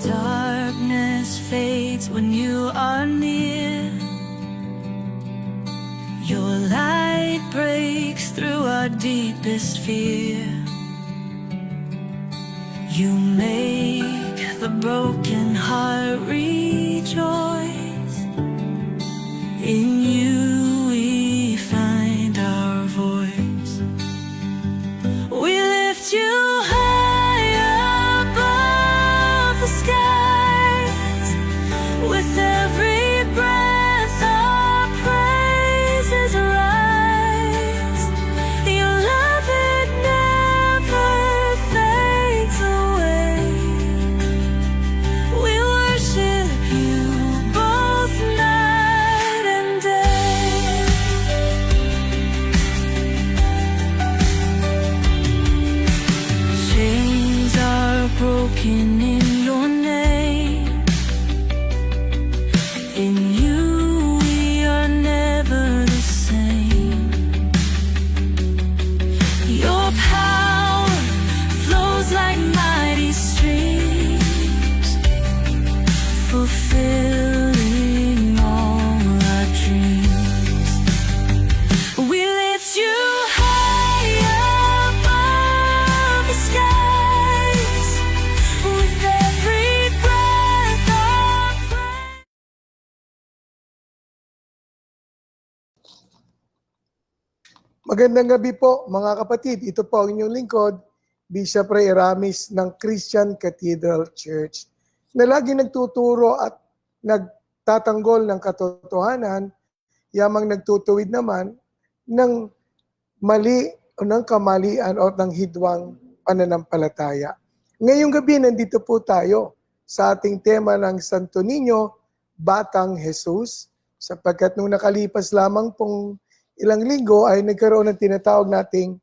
Darkness fades when you are near. Your light breaks through our deepest fear. You make the broken heart rejoice. In you we find our voice. We lift you high above the skies. With every breath our praises rise. Your love, it never fades away. We worship you both night and day. Chains are broken in your name. In you we are never the same. Your power flows like mighty streams, fulfilling all our dreams. We lift you high above the skies. With every breath our praise. Magandang gabi po mga kapatid. Ito po ang inyong lingkod, Bishop Ray Aramis ng Christian Cathedral Church na lagi nagtuturo at nagtatanggol ng katotohanan, yamang nagtutuwid naman ng mali o ng kamalian o ng hidwang pananampalataya. Ngayong gabi nandito po tayo sa ating tema ng Santo Niño, Batang Jesus, sapagkat nung nakalipas lamang pong ilang linggo ay nagkaroon ng tinatawag nating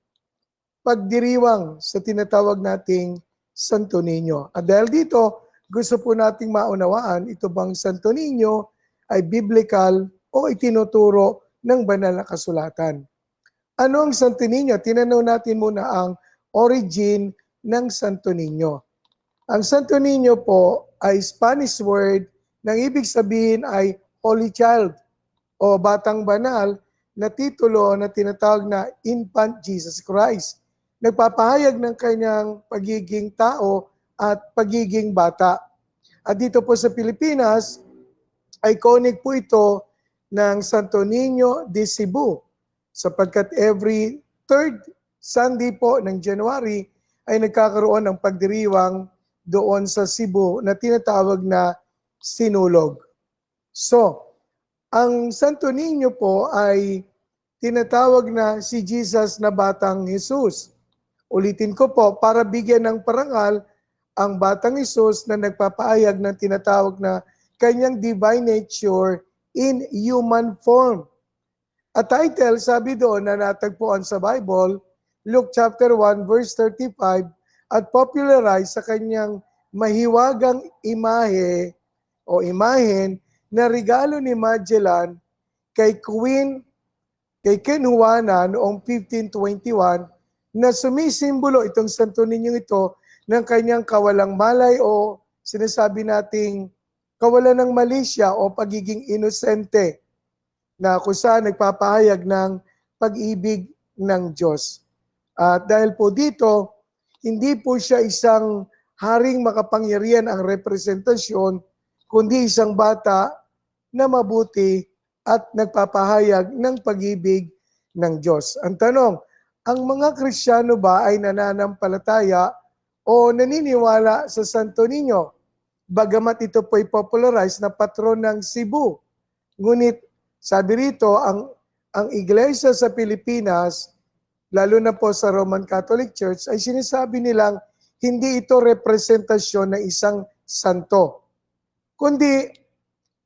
pagdiriwang sa tinatawag nating Santo Niño. At dahil dito, gusto po nating maunawaan, ito bang Santo Niño ay biblical o itinuturo ng banal na kasulatan. Ano ang Santo Niño? Tinanaw natin muna ang origin ng Santo Niño. Ang Santo Niño po ay Spanish word na ibig sabihin ay Holy Child o Batang Banal na titulo na tinatawag na Infant Jesus Christ. Nagpapahayag ng kanyang pagiging tao at pagiging bata. At dito po sa Pilipinas, iconic po ito ng Santo Niño de Cebu, sapagkat every third Sunday po ng January ay nagkakaroon ng pagdiriwang doon sa Cebu na tinatawag na Sinulog. So, ang Santo Niño po ay tinatawag na si Jesus na Batang Jesus. Ulitin ko po, para bigyan ng parangal ang Batang Jesus na nagpapahayag ng tinatawag na kanyang divine nature in human form. A title, sabi doon na natagpuan sa Bible, Luke chapter 1 verse 35, at popularized sa kanyang mahiwagang imahe o imahen na regalo ni Magellan kay King Juana noong 1521 na sumisimbolo itong Santo Niño ito ng kanyang kawalang malay o sinasabi nating kawalan ng malisya o pagiging inosente na kung saan nagpapahayag ng pag-ibig ng Diyos. At dahil po dito, hindi po siya isang haring makapangyarihan ang representasyon, kundi isang bata na mabuti at nagpapahayag ng pag-ibig ng Diyos. Ang tanong, ang mga Kristiyano ba ay nananampalataya o naniniwala sa Santo Niño? Bagamat ito po ay popularized na patron ng Cebu. Ngunit sabi rito, ang iglesia sa Pilipinas, lalo na po sa Roman Catholic Church, ay sinasabi nilang hindi ito representasyon ng isang santo, kundi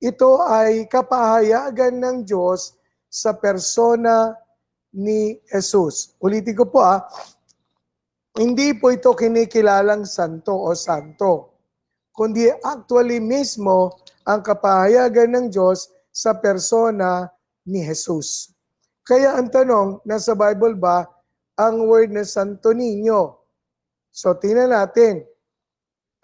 ito ay kapahayagan ng Diyos sa persona ni Jesus. Ulitin ko po hindi po ito kinikilalang santo o santo, kundi actually mismo ang kapahayagan ng Diyos sa persona ni Jesus. Kaya ang tanong, nasa Bible ba ang word na Santo Niño? So tingnan natin.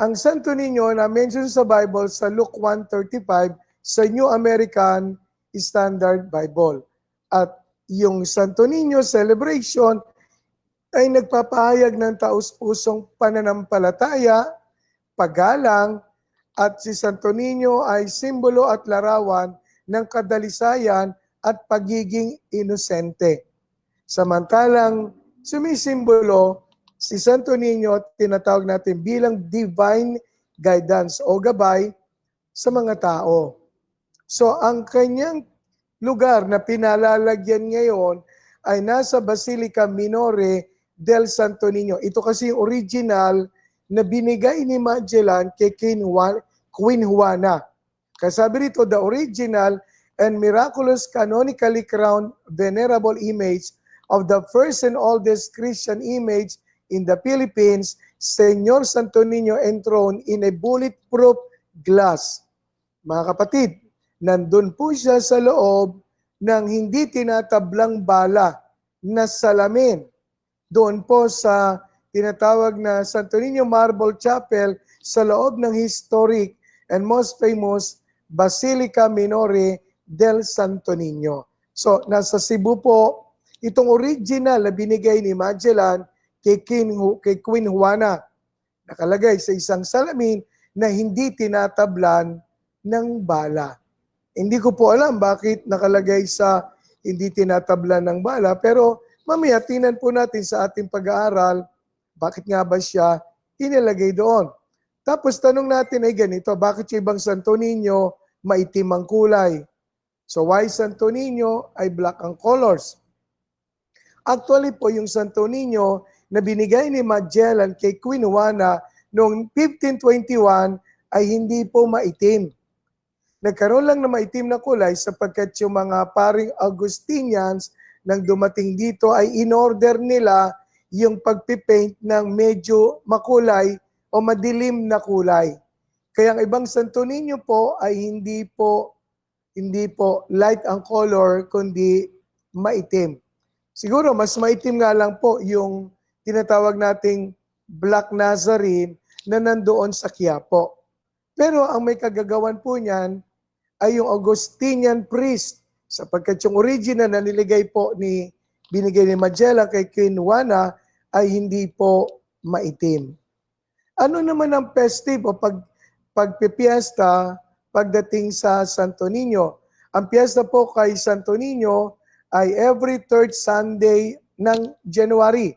Ang Santo Niño na mention sa Bible sa Luke 1:35 sa New American Standard Bible. At yung Santo Niño celebration ay nagpapahayag ng taus-pusong pananampalataya, paggalang, at si Santo Niño ay simbolo at larawan ng kadalisayan at pagiging inosente. Samantalang sumisimbolo si Santo Niño, tinatawag natin bilang divine guidance o gabay sa mga tao. So ang kanyang lugar na pinalalagyan ngayon ay nasa Basilica Minore del Santo Niño. Ito kasi yung original na binigay ni Magellan kay Queen Juana. Kasabi rito, the original and miraculous canonically crowned venerable image of the first and oldest Christian image in the Philippines, Señor Santo Niño enthroned in a bulletproof glass. Mga kapatid, nandun po siya sa loob ng hindi tinatablang bala na salamin. Doon po sa tinatawag na Santo Niño Marble Chapel sa loob ng historic and most famous Basilica Minore del Santo Niño. So, nasa Cebu po, itong original na binigay ni Magellan kay Queen Juana. Nakalagay sa isang salamin na hindi tinatablan ng bala. Hindi ko po alam bakit nakalagay sa hindi tinatablan ng bala, pero mamaya tingnan po natin sa ating pag-aaral, bakit nga ba siya inilagay doon. Tapos tanong natin ay ganito, bakit yung ibang Santo Niño maitim ang kulay? So why Santo Niño ay black ang colors? Actually po yung Santo Niño na binigay ni Magellan kay Queen Juana noong 1521 ay hindi po maitim. Nagkaroon lang na maitim na kulay sapagkat yung mga paring Augustinians nang dumating dito ay in-order nila yung pagpipaint ng medyo makulay o madilim na kulay. Kaya ang ibang Santo Niño po ay hindi po light ang color kundi maitim. Siguro mas maitim nga lang po yung tinatawag nating Black Nazarene na nandoon sa Quiapo. Pero ang may kagagawan po niyan ay yung Augustinian priest sapagkat yung original na binigay ni Magellan kay Queen Juana ay hindi po maitim. Ano naman ang festive o pagpipiesta pagdating sa Santo Niño? Ang piyesta po kay Santo Niño ay every third Sunday ng January.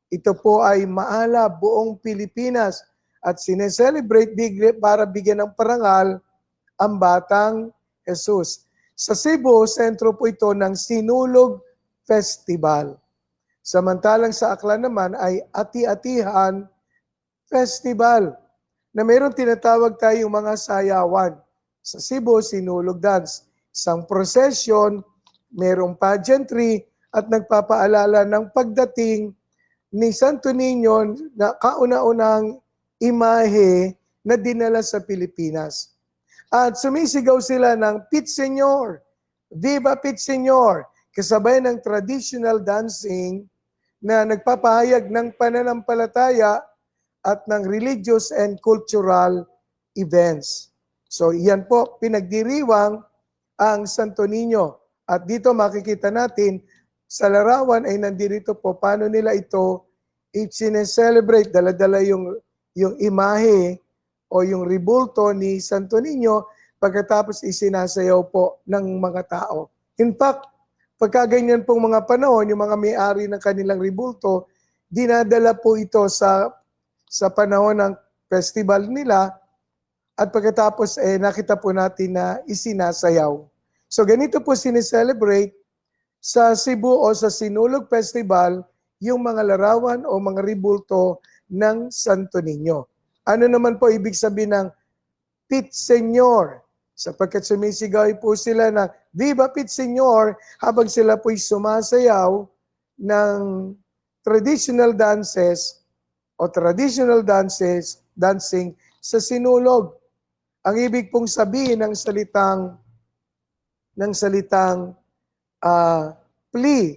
Ito po ay maala buong Pilipinas at sineselebrate para bigyan ng parangal ang batang Jesus. Sa Cebu, sentro po ito ng Sinulog Festival. Samantalang sa Aklan naman ay Ati-Atihan Festival na mayroon tinatawag tayong mga sayawan. Sa Cebu, Sinulog Dance. Isang procession, mayroong pageantry at nagpapaalala ng pagdating ni Santo Niño na kauna-unang imahe na dinala sa Pilipinas. At sumisigaw sila ng Pit Señor, Viva Pit Señor, kasabay ng traditional dancing na nagpapahayag ng pananampalataya at ng religious and cultural events. So iyan po, pinagdiriwang ang Santo Niño. At dito makikita natin, sa larawan ay nandito po paano nila ito i-celebrate, dala-dala yung imahe o yung ribulto ni Santo Niño pagkatapos isinasayaw po ng mga tao. In fact, pagkaganyan pong mga panahon, yung mga may-ari ng kanilang ribulto, dinadala po ito sa panahon ng festival nila at pagkatapos nakita po natin na isinasayaw. So ganito po sineselebrate sa Cebu o sa Sinulog Festival yung mga larawan o mga ribulto ng Santo Niño. Ano naman po ibig sabihin ng Pit Señor? Sapagkat sumisigaw po sila na Viva Pit Señor habang sila po'y sumasayaw ng traditional dances o dancing sa sinulog. Ang ibig pong sabihin ng salitang plea,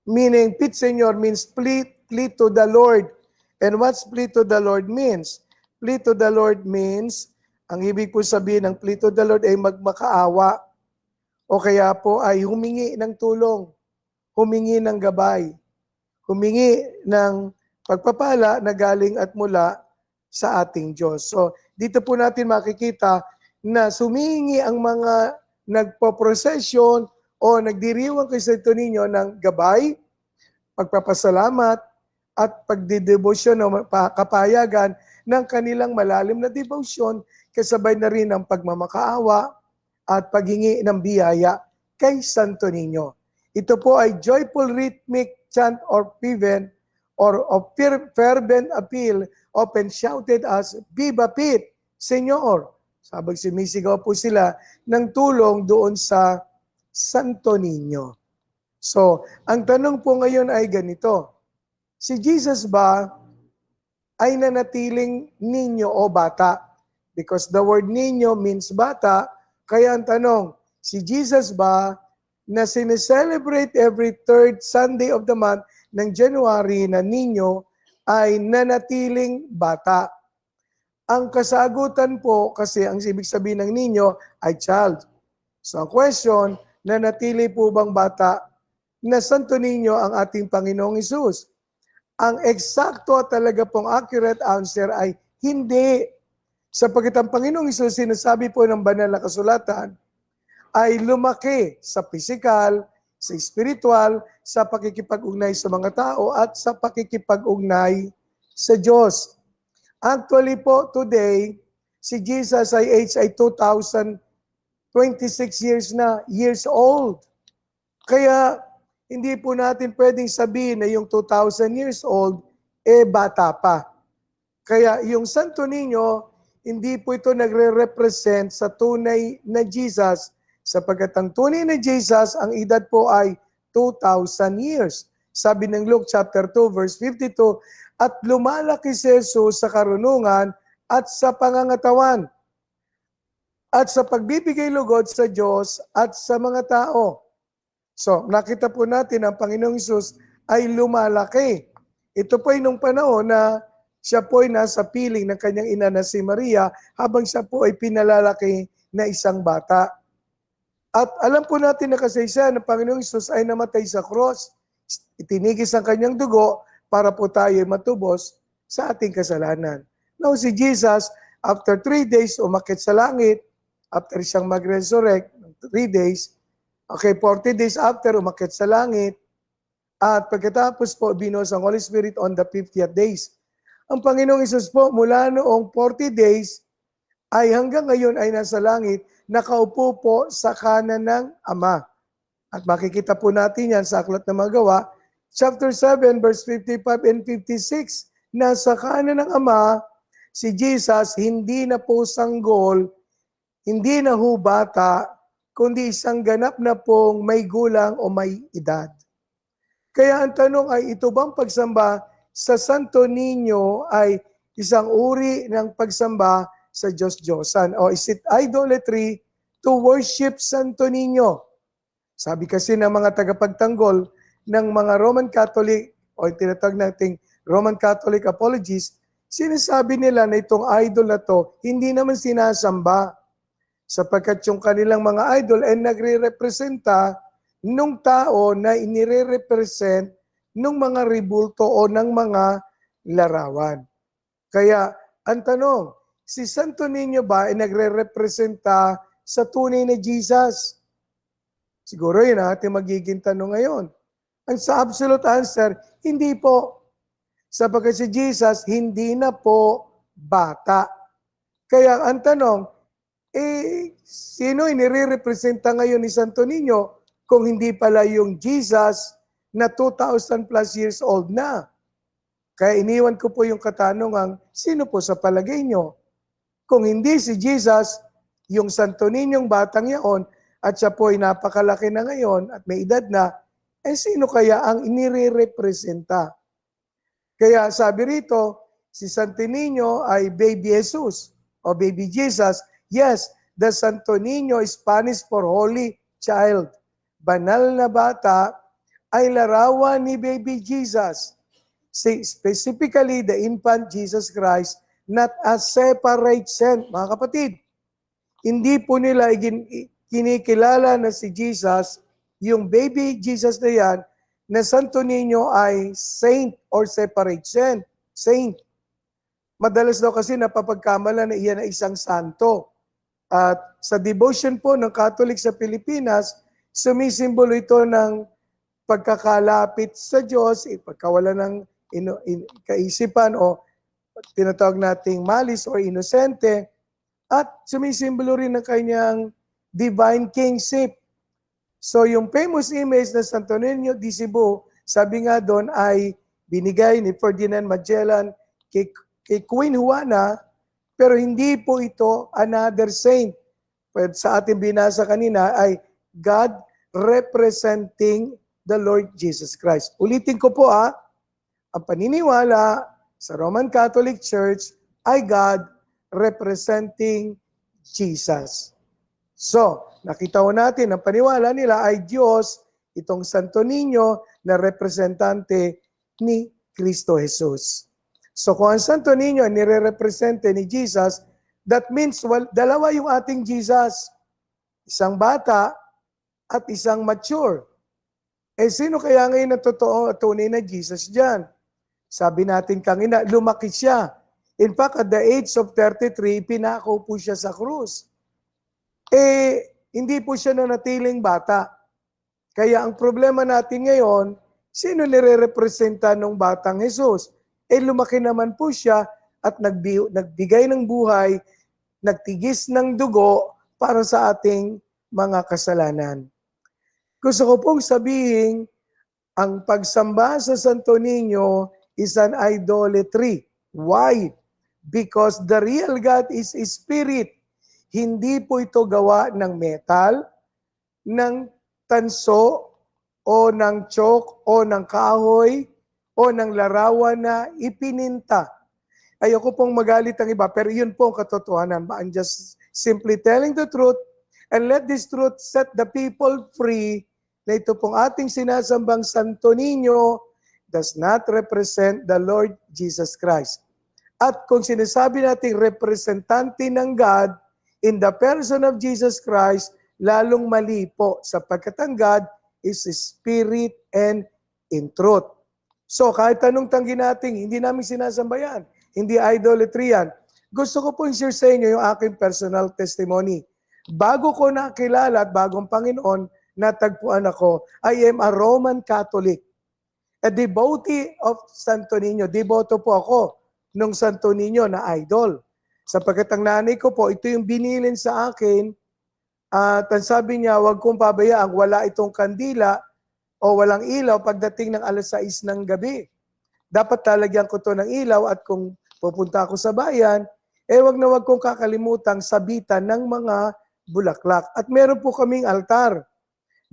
meaning Pit Señor means plea to the Lord. And what's plea to the Lord means? Plead to the Lord means, ang ibig po sabihin ng plead to the Lord ay magmakaawa o kaya po ay humingi ng tulong, humingi ng gabay, humingi ng pagpapala na galing at mula sa ating Diyos. So, dito po natin makikita na sumingi ang mga nagpo-procession o nagdiriwang kay Santo Niño ng gabay, pagpapasalamat, at pagdidebosyon o kapayagan ng kanilang malalim na devotion kasabay na rin ang pagmamakaawa at paghingi ng biyaya kay Santo Niño. Ito po ay joyful rhythmic chant or fervent fervent appeal, often shouted as Viva Pit, Senyor. Sabag sumisigaw po sila ng tulong doon sa Santo Niño. So, ang tanong po ngayon ay ganito. Si Jesus ba ay nanatiling ninyo o bata? Because the word ninyo means bata, kaya ang tanong, si Jesus ba na sineselebrate every third Sunday of the month ng January na ninyo ay nanatiling bata? Ang kasagutan po, kasi ang ibig sabihin ng ninyo ay child. So ang question, nanatili po bang bata na Santo Niño ang ating Panginoong Hesus? Ang eksakto at talaga pong accurate answer ay hindi. Sapagkat ang Panginoong Hesus, sinasabi po ng banal na kasulatan, ay lumaki sa pisikal, sa spiritual, sa pakikipag-ugnay sa mga tao at sa pakikipag-ugnay sa Diyos. Actually po today, si Jesus ay age ay 2026 years old. Kaya hindi po natin pwedeng sabihin na yung 2,000 years old, bata pa. Kaya yung Santo Niño, hindi po ito nagre-represent sa tunay na Jesus, sapagkat ang tunay na Jesus, ang edad po ay 2,000 years. Sabi ng Luke chapter 2 verse 52, at lumalaki si Jesus sa karunungan at sa pangangatawan at sa pagbibigay lugod sa Diyos at sa mga tao. So, nakita po natin ang Panginoong Hesus ay lumalaki. Ito po ay nung panahon na siya po ay nasa piling ng kanyang ina na si Maria habang siya po ay pinalalaki na isang bata. At alam po natin na kasaysayan ng Panginoong Hesus ay namatay sa cross. Itinigis ang kanyang dugo para po tayo matubos sa ating kasalanan. Now si Jesus, after 3 days, umakyat sa langit. After siyang mag-resurrect, 3 days, 40 days after, umakyat sa langit. At pagkatapos po, binuhos ang Holy Spirit on the 50th days. Ang Panginoong Hesus po, mula noong 40 days, ay hanggang ngayon ay nasa langit, nakaupo po sa kanan ng Ama. At makikita po natin yan sa Aklat ng Magawa, chapter 7, verse 55 and 56. Nasa kanan ng Ama, si Jesus hindi na po sanggol, hindi na ho bata, kundi isang ganap na pong may gulang o may edad. Kaya ang tanong ay, ito bang pagsamba sa Santo Niño ay isang uri ng pagsamba sa Diyos-Diyosan? O is it idolatry to worship Santo Niño? Sabi kasi ng mga tagapagtanggol ng mga Roman Catholic o tinatawag nating Roman Catholic apologists, sinasabi nila na itong idol na to hindi naman sinasamba sapagkat yung kanilang mga idol ay nagre-representa nung tao na inire-represent nung mga ribulto o ng mga larawan. Kaya ang tanong, si Santo Niño ba ay nagre-representa sa tunay na Jesus? Siguro yun ang ating magiging tanong ngayon. Ang sa absolute answer, hindi po. Sapagkat si Jesus, hindi na po bata. Kaya ang tanong, sino inire-representa ngayon ni Santo Niño kung hindi pala yung Jesus na 2,000 plus years old na? Kaya iniwan ko po yung katanungan, sino po sa palagay nyo? Kung hindi si Jesus, yung Santo Niñong batang yaon, at siya po ay napakalaki na ngayon at may edad na, sino kaya ang inire-representa? Kaya sabi rito, si Santo Niño ay Baby Jesus o Baby Jesus. Yes, the Santo Niño is Spanish for Holy Child. Banal na bata ay larawan ni Baby Jesus. Specifically, the infant Jesus Christ not a separate saint. Mga kapatid, hindi po nila kinikilala na si Jesus, yung baby Jesus na yan, na Santo Niño ay saint or separate saint. Madalas daw kasi napapagkamala na iyan ay isang santo. At sa devotion po ng Catholic sa Pilipinas, sumisimbolo ito ng pagkakalapit sa Diyos, pagkawala ng kaisipan o tinatawag nating malis or inosente, at sumisimbolo rin ng kanyang divine kingship. So yung famous image na Santo Niño de Cebu, sabi nga doon ay binigay ni Ferdinand Magellan kay Queen Juana, pero hindi po ito another saint. Pero sa ating binasa kanina ay God representing the Lord Jesus Christ. Ulitin ko po ang paniniwala sa Roman Catholic Church ay God representing Jesus. So, nakita ko natin, ang paniwala nila ay Diyos, itong Santo Niño na representante ni Kristo Jesus. So, kung ang Santo Niño ay nire-represente ni Jesus, that means dalawa yung ating Jesus. Isang bata at isang mature. Sino kaya ngayon na totoo at tunay na Jesus dyan? Sabi natin kanina, lumaki siya. In fact, at the age of 33, pinako po siya sa krus. Hindi po siya nanatiling bata. Kaya ang problema natin ngayon, sino nire-representa ng batang Jesus? Lumaki naman po siya at nagbigay ng buhay, nagtigis ng dugo para sa ating mga kasalanan. Gusto ko pong sabihin, ang pagsamba sa Santo Niño is an idolatry. Why? Because the real God is Spirit. Hindi po ito gawa ng metal, ng tanso, o ng chalk, o ng kahoy, o ng larawan na ipininta. Ayoko pong magalit ang iba, pero yun po ang katotohanan. I'm just simply telling the truth, and let this truth set the people free, na ito pong ating sinasambang Santo Niño does not represent the Lord Jesus Christ. At kung sinasabi natin representante ng God in the person of Jesus Christ, lalong mali po sapagkat ang God is Spirit and in truth. So kahit anong tanggi natin, hindi namin sinasamba yan. Hindi idolatry yan. Gusto ko po i-share sa inyo yung aking personal testimony. Bago ko nakilala at bagong Panginoon, natagpuan ako, I am a Roman Catholic. A devotee of Santo Niño. Devoto po ako nung Santo Niño na idol. Sapagkat ang nanay ko po, ito yung binilin sa akin at ang sabi niya, huwag kong pabayaan, wala itong kandila o walang ilaw pagdating ng 6:00 ng gabi. Dapat talagyan ko to ng ilaw at kung pupunta ako sa bayan, wag na wag kong kakalimutang sabitan ng mga bulaklak. At meron po kaming altar.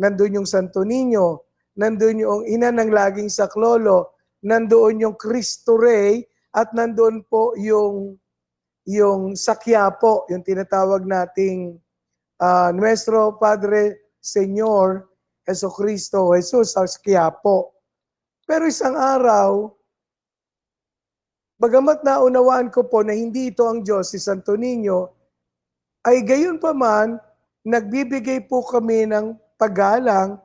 Nandun yung Santo Niño, nandun yung ina ng laging saklolo, nandoon yung Cristo Rey, at nandoon po yung sakyapo, yung tinatawag nating Nuestro Padre Señor Jesucristo, Jesus sa sakyapo. Pero isang araw, bagamat naunawaan ko po na hindi ito ang Diyos, si Santo Niño, ay gayon pa man, nagbibigay po kami ng paggalang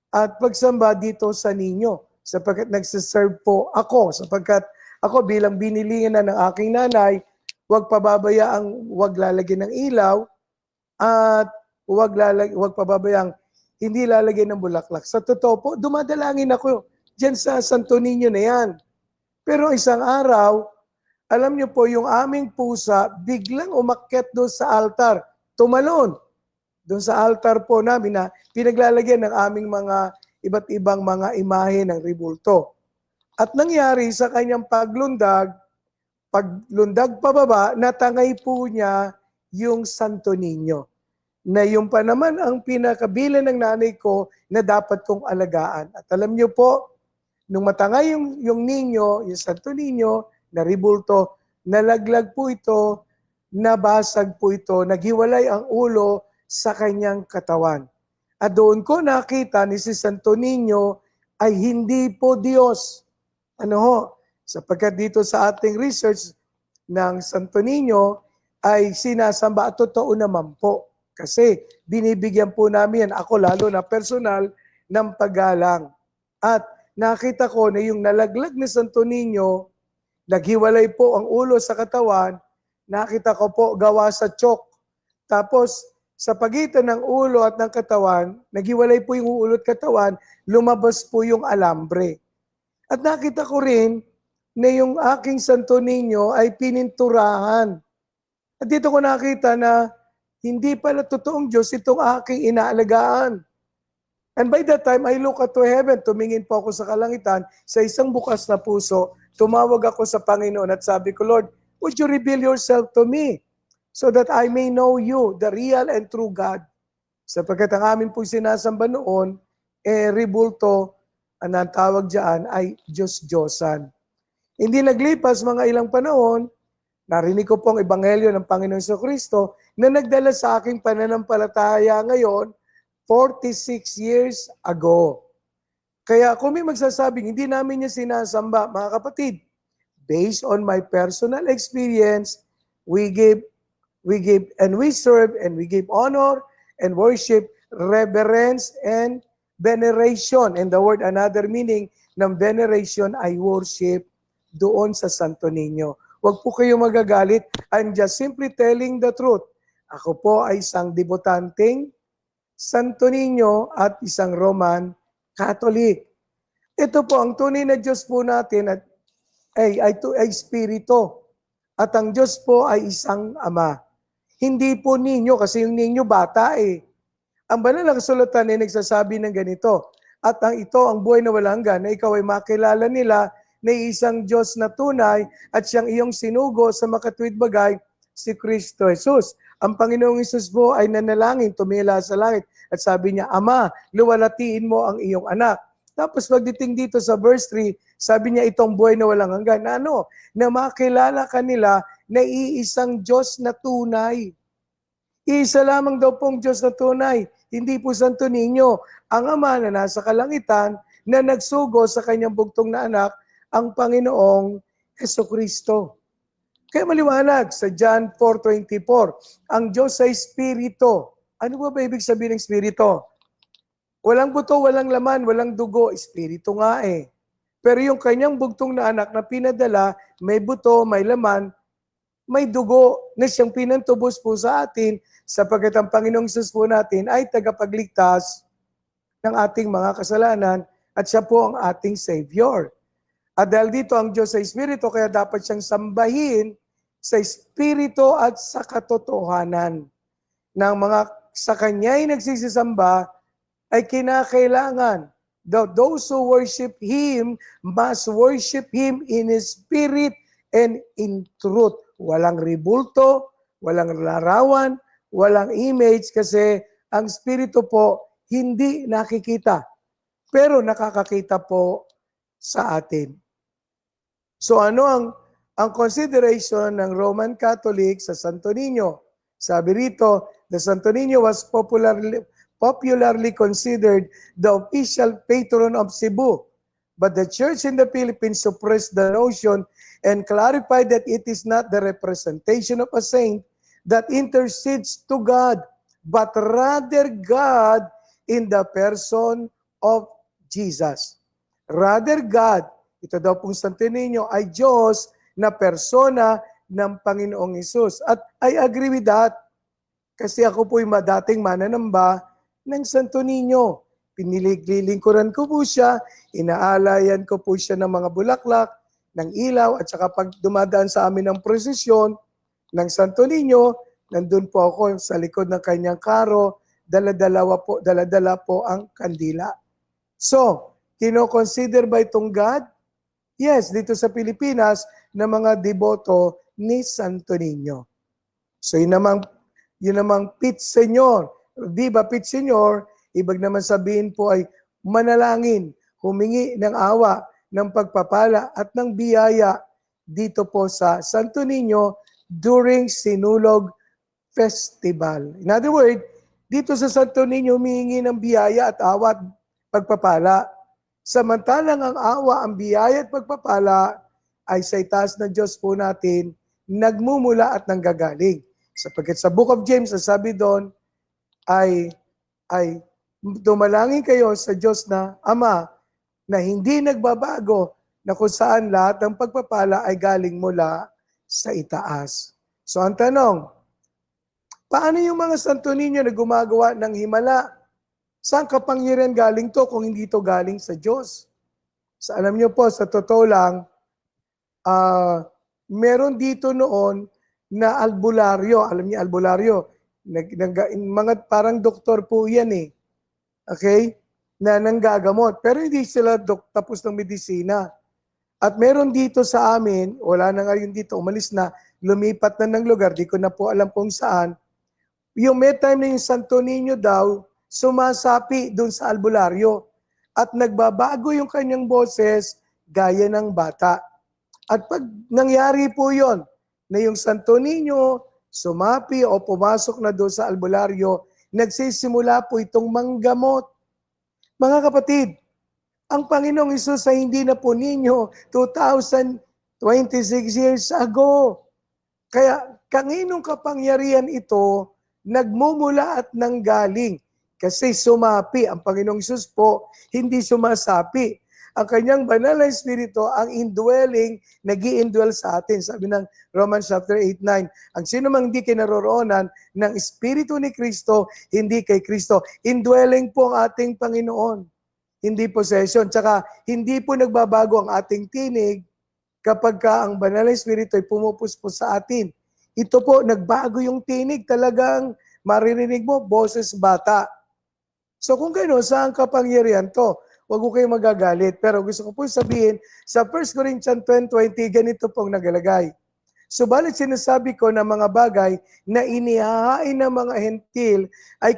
at pagsamba dito sa Niño. Sapagkat nagsiserve po ako, sapagkat ako bilang binilingan na ng aking nanay, huwag pababayaang huwag lalagyan ng ilaw at huwag pababayaang hindi lalagyan ng bulaklak. Sa totoo po, dumadalangin ako dyan sa Santo Niño na yan. Pero isang araw, alam niyo po, yung aming pusa biglang umakyat doon sa altar, tumalon. Doon sa altar po namin na pinaglalagyan ng aming mga iba't ibang mga imahe ng ribulto. At nangyari sa kanyang paglundag pababa, natangay po niya yung Santo Niño. Na yung pa naman ang pinakabilan ng nanay ko na dapat kong alagaan. At alam niyo po, nung matangay yung ninyo, yung Santo Niño, na ribulto, nalaglag po ito, nabasag po ito, naghiwalay ang ulo sa kanyang katawan. At doon ko nakita ni si Santo Niño ay hindi po Diyos. Sapagkat dito sa ating research, ng Santo Niño ay sinasamba at totoo naman po. Kasi binibigyan po namin, ako lalo na personal, ng paggalang. At nakita ko na yung nalaglag ni Santo Niño, naghiwalay po ang ulo sa katawan, nakita ko po gawa sa chalk. Tapos sa pagitan ng ulo at ng katawan, naghiwalay po yung ulo at katawan, lumabas po yung alambre. At nakita ko rin na yung aking Santo Niño ay pininturahan. At dito ko nakita na hindi pala totoong Diyos itong aking inaalagaan. And by that time, I look up to heaven. Tumingin po ako sa kalangitan, sa isang bukas na puso, tumawag ako sa Panginoon at sabi ko, Lord, would you reveal yourself to me so that I may know you, the real and true God? Sapagkat ang amin po sinasamba noon, rebulto, ang tawag dyan ay Diyos-Diyosan. Hindi naglipas mga ilang panahon, narinig ko pong ebanghelyo ng Panginoon Jesucristo na nagdala sa aking pananampalataya ngayon 46 years ago. Kaya kung may magsasabing hindi namin niya sinasamba, mga kapatid, based on my personal experience, we give and we serve and we give honor and worship, reverence and veneration. And the word another meaning ng veneration ay worship doon sa Santo Niño. Huwag po kayo magagalit. I'm just simply telling the truth. Ako po ay isang debutanteng Santo Niño at isang Roman Catholic. Ito po ang tunay na Diyos po natin at ay Espiritu. At ang Diyos po ay isang Ama. Hindi po ninyo kasi yung ninyo bata eh. Ang banal na kasulatan ay nagsasabi ng ganito. At ang buhay na walang hanggan na ikaw ay makilala nila na isang Diyos na tunay at siyang iyong sinugo sa makatuwid bagay, si Kristo Jesus. Ang Panginoong Hesus po ay nanalangin, tumila sa langit at sabi niya, Ama, luwalatiin mo ang iyong anak. Tapos pagdating dito sa verse 3, sabi niya itong buhay na walang hanggan. Na ano? Na makilala kanila na iisang Diyos na tunay. Isa lamang daw pong Diyos na tunay. Hindi po Santo Niño. Ang Ama na nasa kalangitan na nagsugo sa kanyang bugtong na anak, ang Panginoong Jesucristo. Kaya maliwanag sa John 4:24, ang Diyos ay Espiritu. Ano ba ibig sabihin ng Espiritu? Walang buto, walang laman, walang dugo. Espiritu nga eh. Pero yung kanyang bugtong na anak na pinadala, may buto, may laman, may dugo na siyang pinantubos po sa atin sapagkat ang Panginoong Hesus po natin ay tagapagligtas ng ating mga kasalanan at siya po ang ating Savior. At dahil dito ang Diyos ay Espiritu, kaya dapat siyang sambahin sa Espiritu at sa katotohanan. Ng mga sa Kanya'y nagsisisamba ay kinakailangan. Those who worship Him must worship Him in Spirit and in truth. Walang ribulto, walang larawan, walang image kasi ang Espiritu po hindi nakikita. Pero nakakakita po sa atin. So ano ang consideration ng Roman Catholic sa Santo Niño? Sabi rito, the Santo Niño was popularly considered the official patron of Cebu. But the church in the Philippines suppressed the notion and clarified that it is not the representation of a saint that intercedes to God, but rather God in the person of Jesus. Rather God, ito daw pong Santo Niño ay Diyos na persona ng Panginoong Hesus. At I agree with that. Kasi ako po'y dating mananamba ng Santo Niño. Pinilingkuran ko po siya, inaalayan ko po siya ng mga bulaklak, ng ilaw, at saka pag dumadaan sa amin ng prosesyon ng Santo Niño, nandun po ako sa likod ng kanyang karo, dala-dala po ang kandila. So, kino-consider ba itong God? Yes, dito sa Pilipinas, na mga deboto ni Santo Niño. So, yun namang Pit Senyor. Viva Pit Senyor, ibig naman sabihin po ay manalangin, humingi ng awa, ng pagpapala at ng biyaya dito po sa Santo Niño during Sinulog Festival. In other words, dito sa Santo Niño humihingi ng biyaya at awa at pagpapala. Samantalang ang awa, ang biyaya at pagpapala ay sa itaas na Diyos po natin nagmumula at nanggagaling. Sapagkat sa Book of James, sabi doon, ay dumalangin kayo sa Diyos na Ama na hindi nagbabago, na kung saan lahat ng pagpapala ay galing mula sa itaas. So ang tanong, paano yung mga santo ninyo na gumagawa ng himala? Saan kapangyarihan galing to kung hindi to galing sa Diyos? So alam niyo po, sa totoo lang, meron dito noon na albularyo. Alam niyo albularyo? Mga parang doktor po yan eh. Okay? Na nanggagamot. Pero hindi sila tapos ng medisina. At meron dito sa amin, wala na ngayon dito, umalis na, lumipat na ng lugar, di ko na po alam kung saan. Yung may time na yung Santo Niño daw, sumasapi doon sa albularyo. At nagbabago yung kanyang boses, gaya ng bata. At pag nangyari po yon na yung Santo Niño sumapi o pumasok na doon sa albularyo, nagsisimula po itong manggamot. Mga kapatid, ang Panginoong Hesus ay hindi na po ninyo 2,026 years ago. Kaya kaninong kapangyarihan ito nagmumula at nanggaling. Kasi sumapi. Ang Panginoong Hesus po, hindi sumasapi. Ang kanyang banal na Espiritu, ang indwelling, nag-i-indwell sa atin. Sabi ng Romans chapter 8:9, ang sino mang hindi kinaroroonan ng Espiritu ni Kristo, hindi kay Kristo. Indwelling po ang ating Panginoon. Hindi possession. Tsaka hindi po nagbabago ang ating tinig kapag ka ang banal na Espiritu ay pumupuspos sa atin. Ito po, nagbago yung tinig. Talagang maririnig mo, boses bata. So kung gano'n, saan kapangyarihan to? Huwag ko kayong magagalit. Pero gusto ko po sabihin, sa 1 Corinthians 10:20, ganito pong nagalagay. Subalit sinasabi ko na mga bagay na inihahain ng mga hentil ay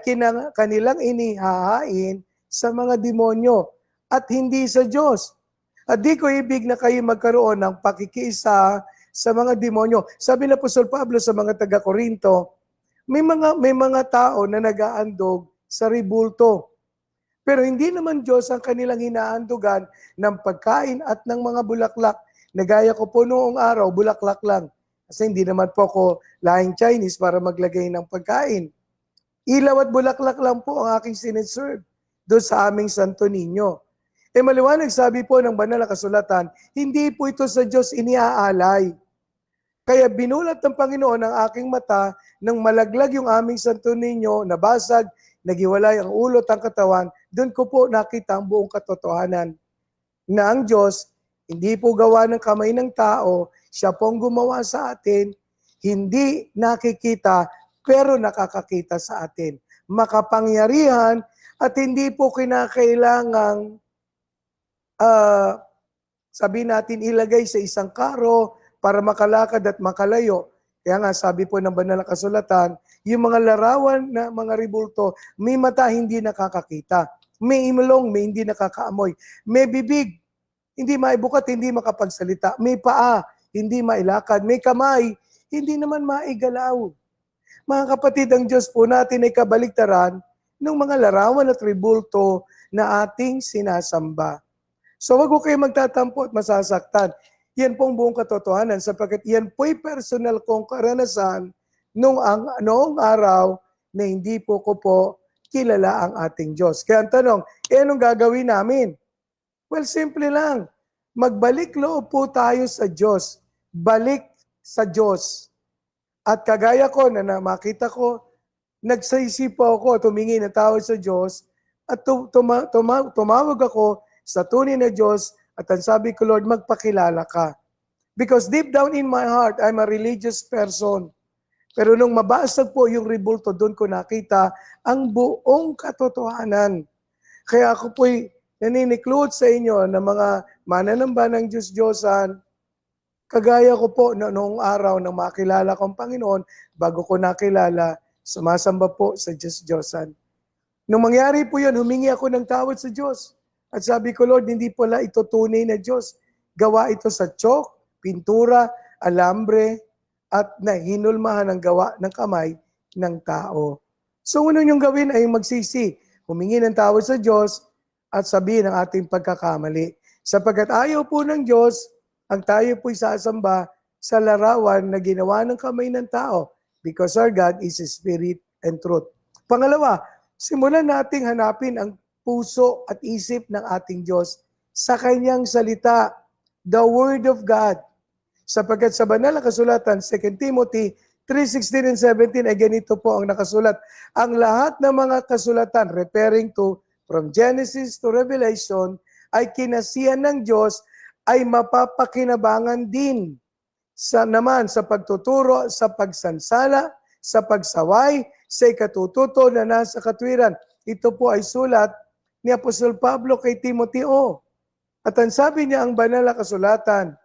kanilang inihahain sa mga demonyo at hindi sa Diyos. At di ko ibig na kayo magkaroon ng pakikiisa sa mga demonyo. Sabi na Apostol Pablo sa mga taga-Korinto, may mga tao na nag-aandog sa ribulto. Pero hindi naman Diyos ang kanilang hinaandugan ng pagkain at ng mga bulaklak. Nagaya ko po noong araw, bulaklak lang. Kasi hindi naman po ako lahing Chinese para maglagay ng pagkain. Ilaw at bulaklak lang po ang aking sineserve doon sa aming Santo Niño. Maliwanag sabi po ng banal na kasulatan, hindi po ito sa Diyos iniaalay. Kaya binulat ng Panginoon ang aking mata nang malaglag yung aming Santo Niño, nabasag, nagiwalay ang ulo at ang katawan, doon ko po nakita ang buong katotohanan na ang Diyos, hindi po gawa ng kamay ng tao, siya pong gumawa sa atin, hindi nakikita, pero nakakakita sa atin. Makapangyarihan at hindi po kinakailangang sabi natin ilagay sa isang karo para makalakad at makalayo. Kaya nga sabi po ng banal na kasulatan, yung mga larawan na mga ribulto, may mata hindi nakakakita. May imulong, may hindi nakakaamoy. May bibig, hindi maibukat, hindi makapagsalita. May paa, hindi mailakad. May kamay, hindi naman maigalaw. Mga kapatid, ang Diyos po natin ay kabaliktaran ng mga larawan at ribulto na ating sinasamba. So wag ko kayo magtatampo at masasaktan. Yan pong buong katotohanan sapagkat yan po'y personal kong karanasan noong araw na hindi po ko po kilala ang ating Diyos. Kaya ang tanong, anong gagawin namin? Well, simple lang. Magbalik loob po tayo sa Diyos. Balik sa Diyos. At kagaya ko na makita ko, nagsisipo ako, tumingin na tawag sa Diyos, at tumawag ako sa tunay na Diyos, at ang sabi ko, Lord, magpakilala ka. Because deep down in my heart, I'm a religious person. Pero nung mabasag po yung ribulto, doon ko nakita ang buong katotohanan. Kaya ako po'y naniniklot sa inyo na mga mananamba ng Diyos-Diyosan, kagaya ko po noong araw na makilala ko ang Panginoon, bago ko nakilala, sumasamba po sa Diyos-Diyosan. Nung mangyari po yun, humingi ako ng tawad sa Diyos. At sabi ko, Lord, hindi pala ito tunay na Diyos. Gawa ito sa tiyok, pintura, alambre, at nahinulmahan ang gawa ng kamay ng tao. So, unang yung gawin ay magsisi. Humingi ng tawad sa Diyos at sabihin ang ating pagkakamali. Sapagkat ayaw po ng Diyos, ang tayo po'y sasamba sa larawan na ginawa ng kamay ng tao because our God is a spirit and truth. Pangalawa, simulan nating hanapin ang puso at isip ng ating Diyos sa kanyang salita, the Word of God. Sapagkat sa banal na kasulatan, 2 Timothy 3:16 and 17, ay ganito po ang nakasulat. Ang lahat ng mga kasulatan, referring to from Genesis to Revelation, ay kinasihan ng Diyos, ay mapapakinabangan din sa pagtuturo, sa pagsansala, sa pagsaway, sa ikatututo na nasa katwiran. Ito po ay sulat ni Apostol Pablo kay Timoteo. At ang sabi niya, ang banal na kasulatan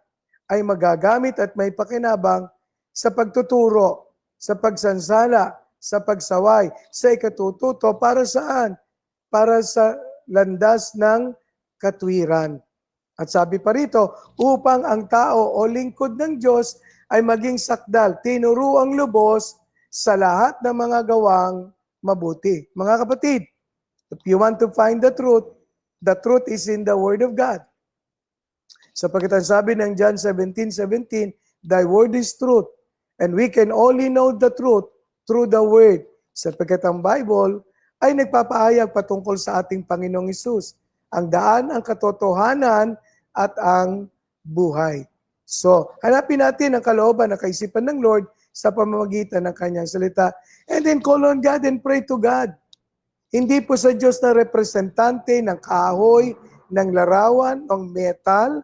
ay magagamit at may pakinabang sa pagtuturo, sa pagsansala, sa pagsaway, sa ikatututo. Para saan? Para sa landas ng katwiran. At sabi pa rito, upang ang tao o lingkod ng Diyos ay maging sakdal, tinuruang lubos sa lahat ng mga gawang mabuti. Mga kapatid, if you want to find the truth is in the Word of God. Sapagkat ang sabi ng John 17:17, thy word is truth. And we can only know the truth through the Word. Sapagkat ang Bible ay nagpapahayag patungkol sa ating Panginoong Hesus. Ang daan, ang katotohanan, at ang buhay. So, hanapin natin ang kalooban ng kaisipan ng Lord sa pamamagitan ng kanyang salita. And then call on God and pray to God. Hindi po sa Diyos na representante ng kahoy, ng larawan, ng metal,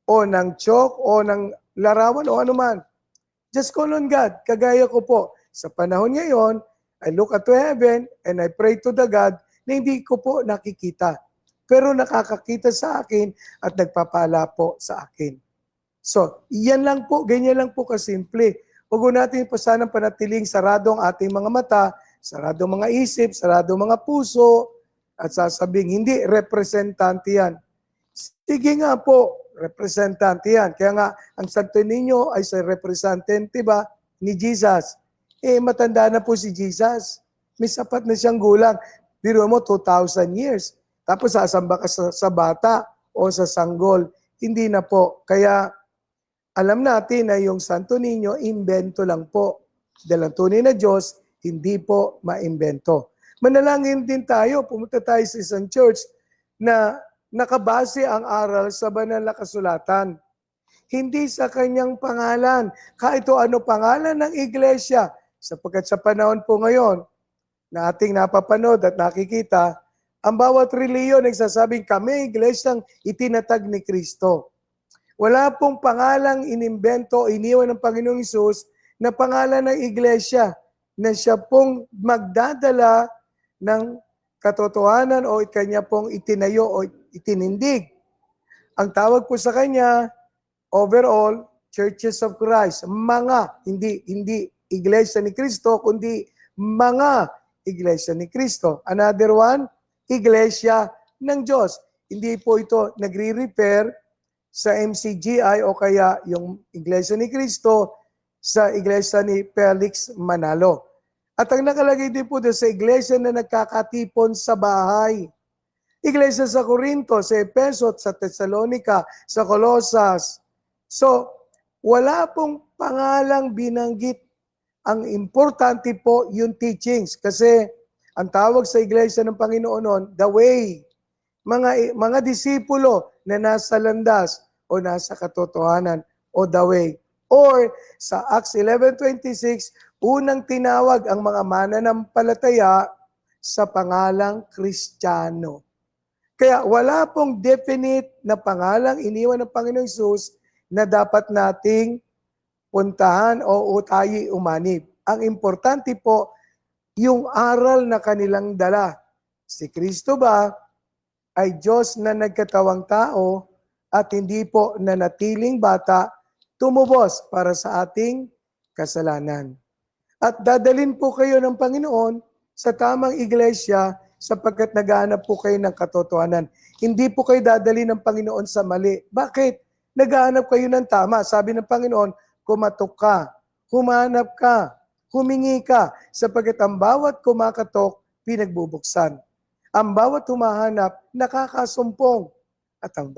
o ng chalk, o ng larawan, o anuman. Just call on God. Kagaya ko po, sa panahon ngayon, I look at to heaven and I pray to the God na hindi ko po nakikita. Pero nakakakita sa akin at nagpapala po sa akin. So, yan lang po, ganyan lang po kasimple. Huwag natin pa sanang panatiling sarado ang ating mga mata, sarado mga isip, sarado mga puso, at sasabing, hindi, representante yan. Sige nga po, representante yan. Kaya nga, ang Santo Niño ay sa representante ba ni Jesus. Matanda na po si Jesus. May sapat na siyang gulang. Biro mo, 2,000 years. Tapos sasamba ka sa bata o sa sanggol. Hindi na po. Kaya alam natin na yung Santo Niño, imbento lang po. Dahil ang tunay na Diyos, hindi po maimbento. Manalangin din tayo, pumunta tayo sa isang church na nakabase ang aral sa banal na kasulatan. Hindi sa kanyang pangalan. Kahit ano pangalan ng iglesia. Sapagkat sa panahon po ngayon, na ating napapanood at nakikita, ang bawat reliyon nagsasabing kami, iglesyang itinatag ni Kristo. Wala pong pangalang inimbento, iniwan ng Panginoong Hesus na pangalan ng iglesia na siya pong magdadala ng katotohanan o kanya pong itinayo o itinindig. Ang tawag po sa kanya, overall, Churches of Christ. Mga, hindi iglesia ni Kristo, kundi mga iglesia ni Kristo. Another one, iglesia ng Diyos. Hindi po ito nagre-refer sa MCGI o kaya yung iglesia ni Kristo sa iglesia ni Felix Manalo. At ang nakalagay din po doon sa iglesia na nagkakatipon sa bahay. Iglesia sa Corinto, sa Efeso, sa Thessalonica, sa Colosas. So, wala pong pangalang binanggit. Ang importante po yung teachings kasi ang tawag sa iglesia ng Panginoon noon, the way. Mga disipulo na nasa landas o nasa katotohanan o the way. Or sa Acts 11:26, unang tinawag ang mga mananampalataya sa pangalang Kristiyano. Kaya wala pong definite na pangalang iniwan ng Panginoong Hesus na dapat nating puntahan o tayo umanib. Ang importante po, yung aral na kanilang dala. Si Kristo ba ay Diyos na nagkatawang tao at hindi po nanatiling bata, tumubos para sa ating kasalanan. At dadalhin po kayo ng Panginoon sa tamang iglesia sapagkat naghahanap po kayo ng katotohanan. Hindi po kayo dadalhin ng Panginoon sa mali. Bakit? Naghahanap kayo ng tama. Sabi ng Panginoon, kumatok ka, humanap ka, humingi ka, sapagkat ang bawat kumakatok, pinagbubuksan. Ang bawat humahanap, nakakasumpong. At ang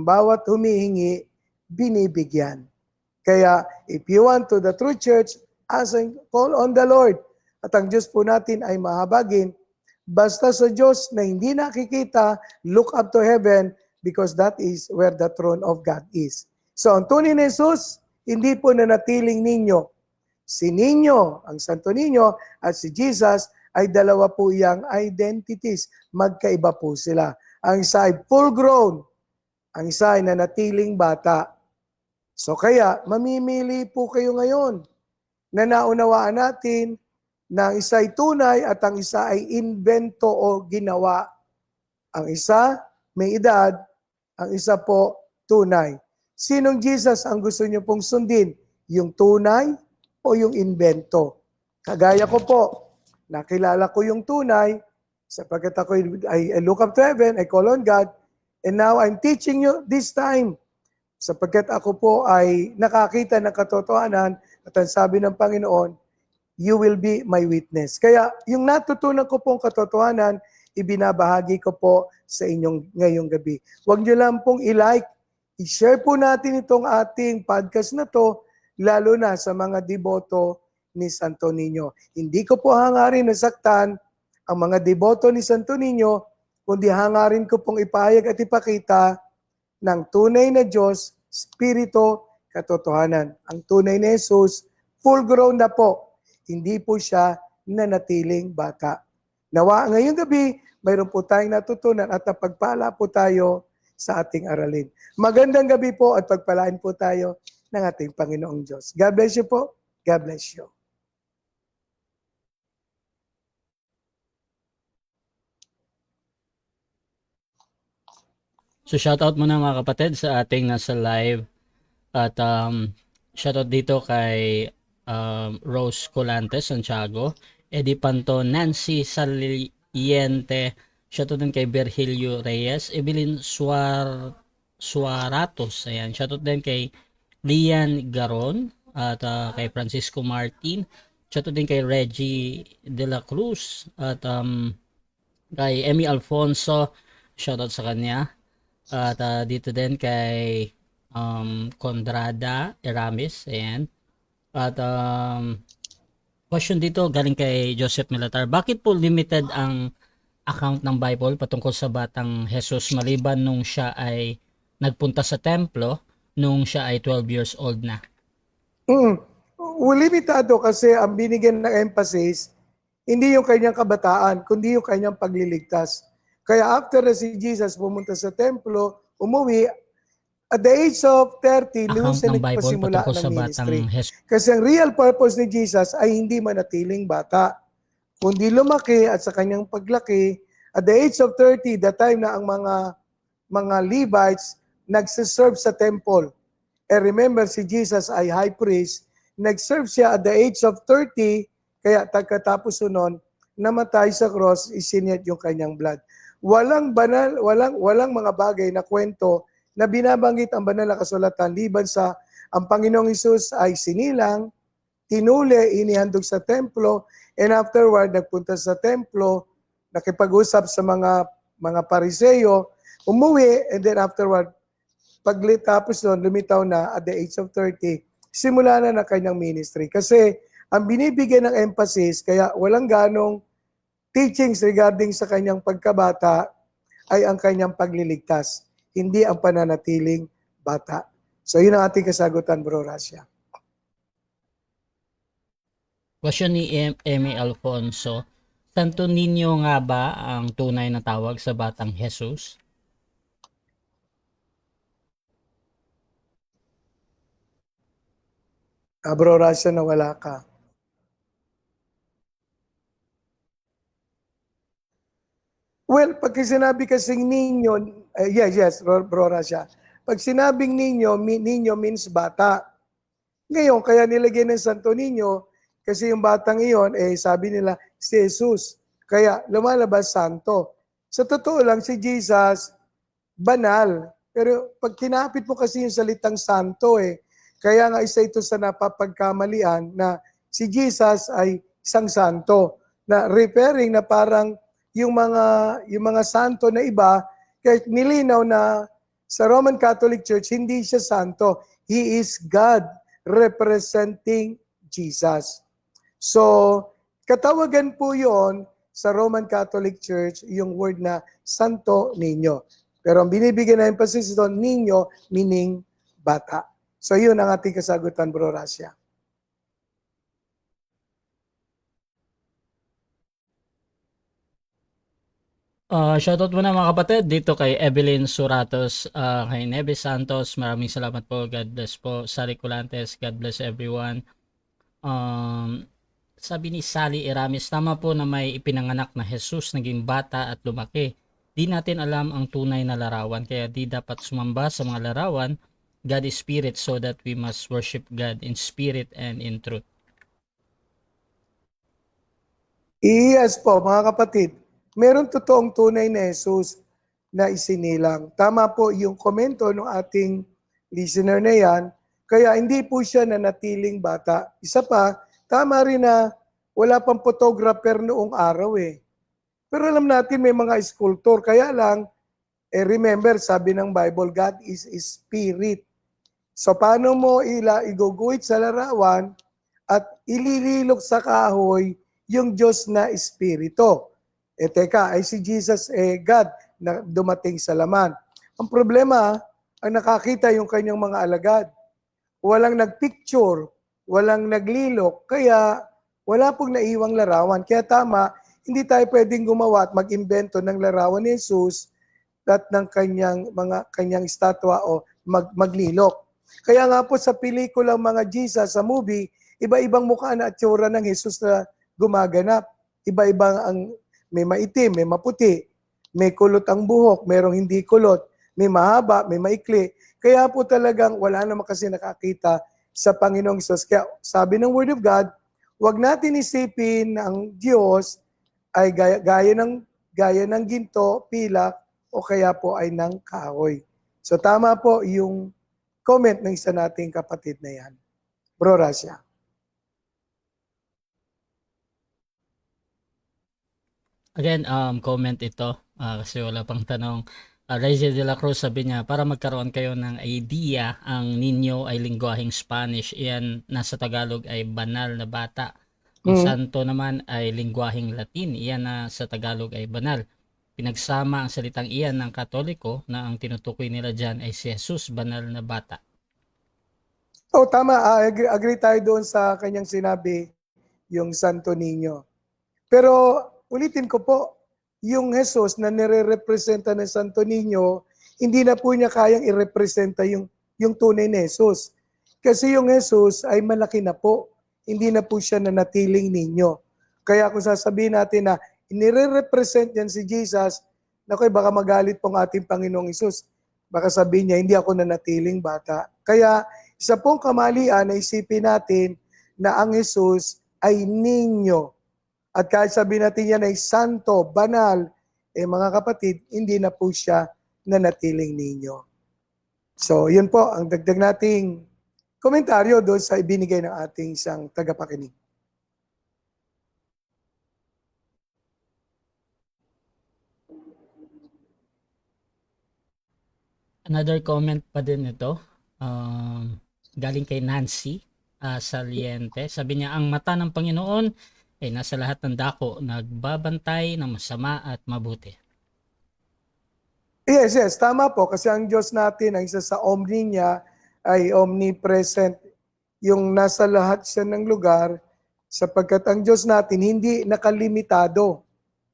bawat humihingi, binibigyan. Kaya if you want to the true church, ask and call on the Lord. At ang Diyos po natin ay mahabagin. Basta sa Diyos na hindi nakikita, look up to heaven because that is where the throne of God is. So ang tunay na Jesus, hindi po nanatiling ninyo. Si Niño, ang Santo Niño, at si Jesus ay dalawa po iyang identities. Magkaiba po sila. Ang isa ay full grown, ang isa ay nanatiling bata. So kaya, mamimili po kayo ngayon na naunawaan natin na ang isa ay tunay at ang isa ay invento o ginawa. Ang isa may edad, ang isa po tunay. Sinong Jesus ang gusto niyo pong sundin? Yung tunay o yung invento? Kagaya ko po, nakilala ko yung tunay, sapagkat ako I look up to heaven, I call on God, and now I'm teaching you this time. Sapagkat ako po ay nakakita ng katotohanan at ang sabi ng Panginoon, you will be my witness. Kaya yung natutunan ko pong katotohanan, ibinabahagi ko po sa inyong ngayong gabi. Huwag niyo lang pong i-like, i-share po natin itong ating podcast na to, lalo na sa mga deboto ni Santo Niño. Hindi ko po hangarin na saktan ang mga deboto ni Santo Niño, kundi hangarin ko pong ipahayag at ipakita ng tunay na Diyos, Espiritu, katotohanan. Ang tunay na Jesus, full grown na po. Hindi po siya nanatiling bata. Nawa ngayong gabi, mayroon po tayong natutunan at napagpala po tayo sa ating aralin. Magandang gabi po at pagpalain po tayo ng ating Panginoong Diyos. God bless you po. God bless you. So shoutout muna mga kapatid sa ating nasa live at shoutout dito kay Rose Colante, Santiago, Eddie Panto, Nancy Saliente, shoutout din kay Virgilio Reyes, Evelyn Suaratos, ayan, shoutout din kay Lian Garon at kay Francisco Martin, shoutout din kay Reggie De La Cruz at kay Emmy Alfonso, shoutout sa kanya. At dito din kay Condrada Eramis, ayan. At question dito galing kay Joseph Milatar. Bakit po limited ang account ng Bible patungkol sa batang Jesus maliban nung siya ay nagpunta sa templo nung siya ay 12 years old na? Limitado kasi ang binigyan ng emphasis, hindi yung kanyang kabataan, kundi yung kanyang pagliligtas. Kaya after na si Jesus pumunta sa templo, umuwi, at the age of 30, doon siya nagpasimula ng ministry. Kasi ang real purpose ni Jesus ay hindi manatiling bata, kundi lumaki at sa kanyang paglaki, at the age of 30, the time na ang mga Levites nagsiserve sa temple. And remember, si Jesus ay high priest, nagserve siya at the age of 30, kaya pagkatapos nun, namatay sa cross, isinyat yung kanyang blood. Walang banal, walang mga bagay na kwento na binabanggit ang banal na kasulatan liban sa ang Panginoong Hesus ay sinilang, tinuli, inihandog sa templo, and afterward nagpunta sa templo, nakipag-usap sa mga Pariseo, umuwi, and then afterward pagtapos doon, lumitaw na at the age of 30, simula na kanyang ministry. Kasi ang binibigyan ng emphasis, kaya walang ganong teachings regarding sa kanyang pagkabata ay ang kanyang pagliligtas, hindi ang pananatiling bata. So yun ang ating kasagutan, Bro Rasha. Question ni Emmy Alfonso, Santo Niño nga ba ang tunay na tawag sa batang Jesus? Bro Rasha, nawala ka. Well, pag sinabi kasing ninyo, yes, Bro Rasha. Pag sinabing ninyo means bata. Ngayon, kaya nilagyan ng Santo Niño, kasi yung batang iyon, sabi nila, si Jesus. Kaya lumalabas santo. Sa totoo lang, si Jesus, banal. Pero pag tinapit mo kasi yung salitang santo, kaya nga isa ito sa napapagkamalian na si Jesus ay isang santo. Na referring na parang yung mga santo na iba, kahit nilinaw na sa Roman Catholic Church, hindi siya santo. He is God. representing Jesus. So, katawagan po yon sa Roman Catholic Church yung word na Santo Niño. Pero ang binibigyan na emphasis doon, Niño, meaning bata. So, yun ang ating kasagutan, Bro Rasya. Shoutout muna mga kapatid dito kay Evelyn Suratos, kay Neves Santos. Maraming salamat po. God bless po. Sari Culantes, God bless everyone. Sabi ni Sally Eramis, tama po na may ipinanganak na Jesus naging bata at lumaki. Di natin alam ang tunay na larawan, kaya di dapat sumamba sa mga larawan. God is spirit, so that we must worship God in spirit and in truth. Yes po, mga kapatid. Meron totoong tunay na Jesus na isinilang. Tama po yung komento ng ating listener na yan. Kaya hindi po siya nanatiling bata. Isa pa, tama rin na wala pang photographer noong araw eh. Pero alam natin may mga sculptor. Kaya lang, remember, sabi ng Bible, God is spirit. So paano mo iguguhit sa larawan at ilililok sa kahoy yung Diyos na espiritu? Teka, ay si Jesus God na dumating sa laman. Ang problema, ang nakakita yung kanyang mga alagad. Walang nagpicture, walang naglilok, kaya wala pong naiwang larawan. Kaya tama, hindi tayo pwedeng gumawa at mag-imbento ng larawan ni Jesus at ng kanyang estatwa o maglilok. Kaya nga po sa pelikulang mga Jesus, sa movie, iba-ibang mukha na at tsura ng Jesus na gumaganap. Iba-ibang may maitim, may maputi, may kulot ang buhok, merong hindi kulot, may mahaba, may maikli. Kaya po talagang wala naman kasi nakakita sa Panginoong Jesus. Kaya sabi ng Word of God, huwag natin isipin na ang Diyos ay gaya ng ginto, pilak, o kaya po ay ng kahoy. So tama po yung comment ng isa nating kapatid na yan. Bro Rasya. Again, comment ito kasi wala pang tanong. Raizel de la Cruz sabi niya, para magkaroon kayo ng idea, ang ninyo ay lingwaheng Spanish. Iyan nasa Tagalog ay banal na bata. Ang santo naman ay lingwaheng Latin. Iyan na sa Tagalog ay banal. Pinagsama ang salitang iyan ng Katoliko na ang tinutukoy nila dyan ay si Jesus, banal na bata. Oh, tama. Agree tayo doon sa kanyang sinabi, yung Santo Niño. Pero ulitin ko po, yung Jesus na nire-representa ng Santo Niño, hindi na po niya kayang i-representa yung tunay na Jesus. Kasi yung Jesus ay malaki na po. Hindi na po siya nanatiling ninyo. Kaya kung sasabihin natin na nire-represent yan si Jesus, nakoy baka magalit pong ating Panginoong Jesus. Baka sabihin niya, hindi ako nanatiling bata. Kaya isa pong kamalian na isipin natin na ang Jesus ay ninyo. At kahit sabihin natin yan ay santo, banal, mga kapatid, hindi na po siya nanatiling ninyo. So, yun po ang dagdag nating komentaryo doon sa ibinigay ng ating isang tagapakinig. Another comment pa din ito, galing kay Nancy Saliente. Sabi niya, ang mata ng Panginoon ay nasa lahat ng dako, nagbabantay ng masama at mabuti. Yes, tama po. Kasi ang Diyos natin, ang isa sa omni niya, ay omnipresent. Yung nasa lahat siya ng lugar, sapagkat ang Diyos natin hindi nakalimitado.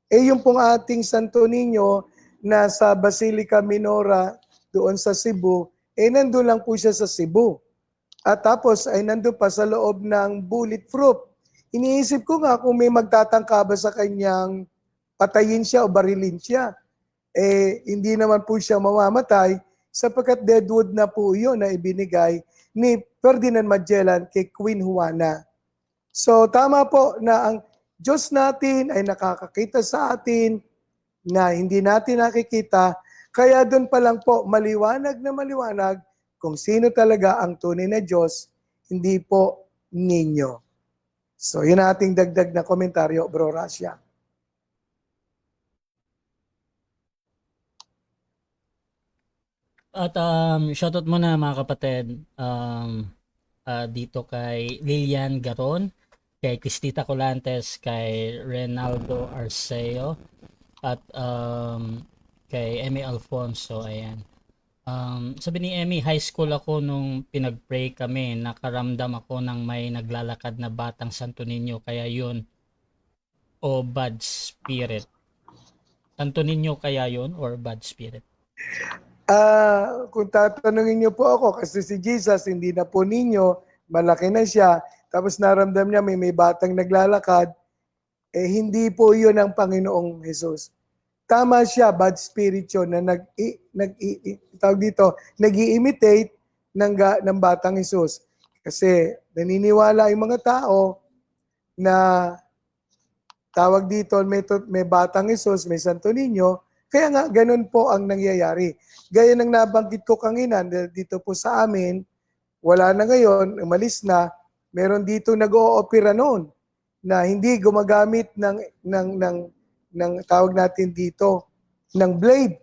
Yung pong ating Santo Niño, nasa Basilica Minora, doon sa Cebu, nandun lang po siya sa Cebu. At tapos ay nandun pa sa loob ng bulletproof. Iniisip ko nga kung may magtatangka ba sa kanyang patayin siya o barilin siya. Hindi naman po siya mamamatay sapagkat deadwood na po yun na ibinigay ni Ferdinand Magellan kay Queen Juana. So tama po na ang Diyos natin ay nakakakita sa atin na hindi natin nakikita. Kaya doon pa lang po maliwanag na maliwanag kung sino talaga ang tunay na Diyos, hindi po ninyo. So yun ang ating dagdag na komentaryo, Bro Rasya. At shoutout muna mga kapatid. dito kay Lilian Garon, kay Cristita Colantes, kay Renaldo Arceo, at kay Emmy Alfonso. Ayan. Sabi ni Emmy, high school ako nung pinag-pray kami, nakaramdam ako ng may naglalakad na batang Santo Niño, kaya yun, o bad spirit. Santo Niño kaya yun or bad spirit? Kung tatanungin niyo po ako, kasi si Jesus, hindi na po ninyo, malaki na siya, tapos naramdam niya may batang naglalakad, hindi po yun ang Panginoong Jesus. Tama siya, bad spirit yun na nag-i-imitate ng batang Jesus. Kasi naniniwala yung mga tao na tawag dito, may batang Jesus, may Santo Niño, kaya nga ganun po ang nangyayari. Gaya ng nabanggit ko kanina, dito po sa amin, wala na ngayon, umalis na, meron dito nag-o-opera noon na hindi gumagamit ng tawag natin dito, ng blade.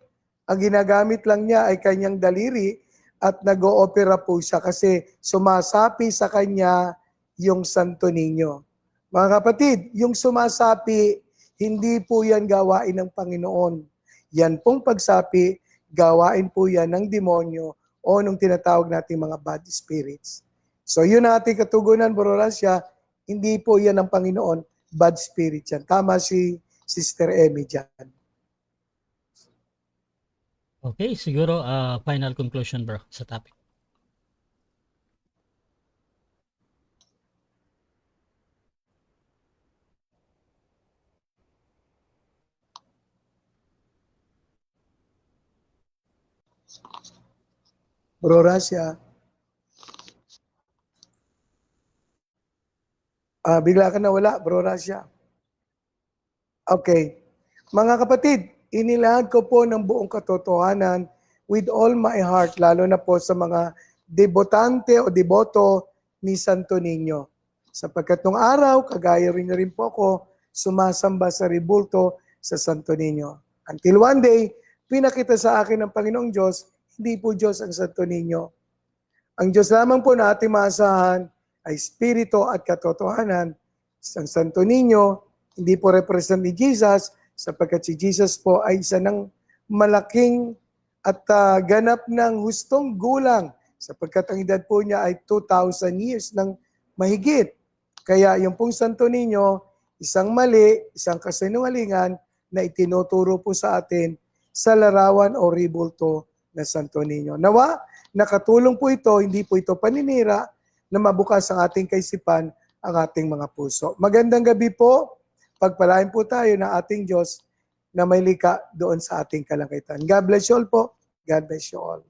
Ang ginagamit lang niya ay kanyang daliri at nag-o-opera po siya kasi sumasapi sa kanya yung Santo Niño. Mga kapatid, yung sumasapi, hindi po yan gawain ng Panginoon. Yan pong pagsapi, gawain po yan ng demonyo o nung tinatawag natin mga bad spirits. So yun ang ating katugunan, Bro Rasya, hindi po yan ng Panginoon, bad spirit yan. Tama si Sister Emmy dyan. Okay, siguro final conclusion bro sa topic. Bro Rasya. Bigla ka nawala, Bro Rasya. Okay. Mga kapatid, inilahad ko po ng buong katotohanan with all my heart, lalo na po sa mga debotante o deboto ni Santo Niño. Sapagkat nung araw, kagaya rin po ako, sumasamba sa ribulto sa Santo Niño. Until one day, pinakita sa akin ng Panginoong Diyos, hindi po Diyos ang Santo Niño. Ang Diyos lamang po na ating maasahan ay Espiritu at katotohanan. Ang Santo Niño, hindi po represent ni Jesus, sapagkat si Jesus po ay isa ng malaking at ganap ng hustong gulang, sapagkat ang edad po niya ay 2,000 years ng mahigit. Kaya yung pong Santo Niño, isang mali, isang kasinungalingan na itinuturo po sa atin sa larawan o ribulto na Santo Niño. Nawa, nakatulong po ito, hindi po ito paninira, na mabukas ang ating kaisipan, ang ating mga puso. Magandang gabi po, pagpalain po tayo ng ating Diyos na may lika doon sa ating kalangitan. God bless you all po. God bless you all.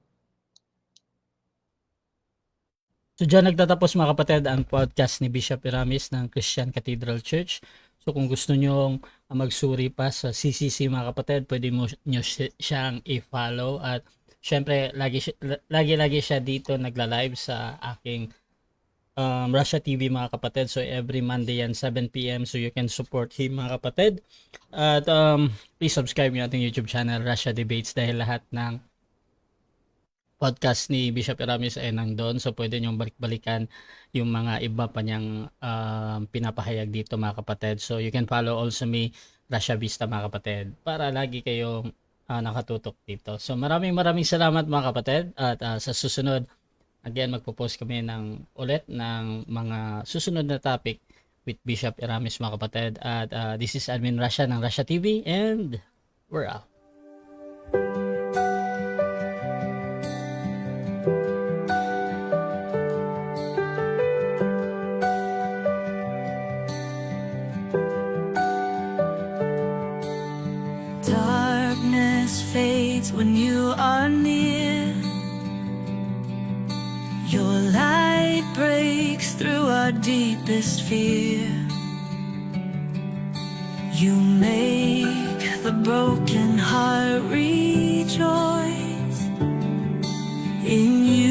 So dyan nagtatapos mga kapatid ang podcast ni Bishop Iramis ng Christian Cathedral Church. So kung gusto nyo magsuri pa sa CCC mga kapatid, pwede nyo siyang i-follow. At syempre, lagi siya dito nagla-live sa aking Russia TV mga kapatid. So every Monday yan 7 PM, so you can support him mga kapatid. At please subscribe yung ating YouTube channel Russia Debates, dahil lahat ng podcast ni Bishop Iramis ay nandun. So pwede nyong balik-balikan yung mga iba pa niyang pinapahayag dito mga kapatid. So you can follow also me, Russia Vista mga kapatid, para lagi kayong nakatutok dito. So maraming salamat mga kapatid. At sa susunod, again, magpo-post kami ulit ng mga susunod na topic with Bishop Iramis mga kapatid. At this is Admin Russia ng Russia TV, and we're out. Darkness fades when you are near. Your light breaks through our deepest fear. You make the broken heart rejoice. In you